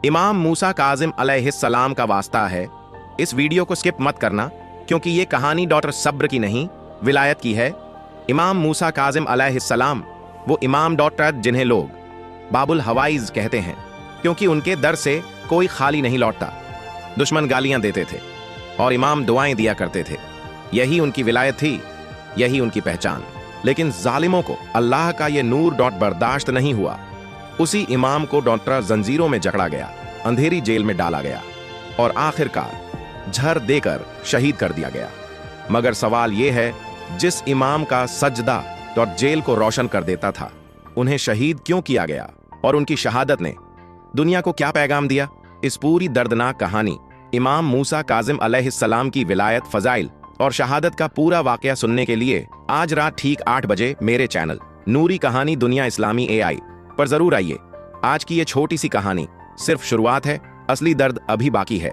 इमाम मूसा काजिम अलैहिस्सलाम का वास्ता है, इस वीडियो को स्किप मत करना क्योंकि ये कहानी डॉक्टर सब्र की नहीं, विलायत की है। इमाम मूसा काजिम अलैहिस्सलाम वो इमाम डॉक्टर जिन्हें लोग बाबुल हवाइज कहते हैं क्योंकि उनके दर से कोई खाली नहीं लौटता। दुश्मन गालियां देते थे और इमाम दुआएं दिया करते थे। यही उनकी विलायत थी, यही उनकी पहचान। लेकिन जालिमों को अल्लाह का ये नूर बर्दाश्त नहीं हुआ। उसी इमाम को डॉक्टर जंजीरों में जकड़ा गया, अंधेरी जेल में डाला गया और आखिरकार झर देकर शहीद कर दिया गया। मगर सवाल यह है, जिस इमाम का सजदा जेल को रोशन कर देता था, उन्हें शहीद क्यों किया गया और उनकी शहादत ने दुनिया को क्या पैगाम दिया? इस पूरी दर्दनाक कहानी, इमाम मूसा काजिम अलैहिस्सलाम की विलायत, फजाइल और शहादत का पूरा वाकया सुनने के लिए आज रात ठीक 8 बजे मेरे चैनल नूरी कहानी दुनिया इस्लामी AI पर जरूर आइए। आज की ये छोटी सी कहानी सिर्फ शुरुआत है, असली दर्द अभी बाकी है।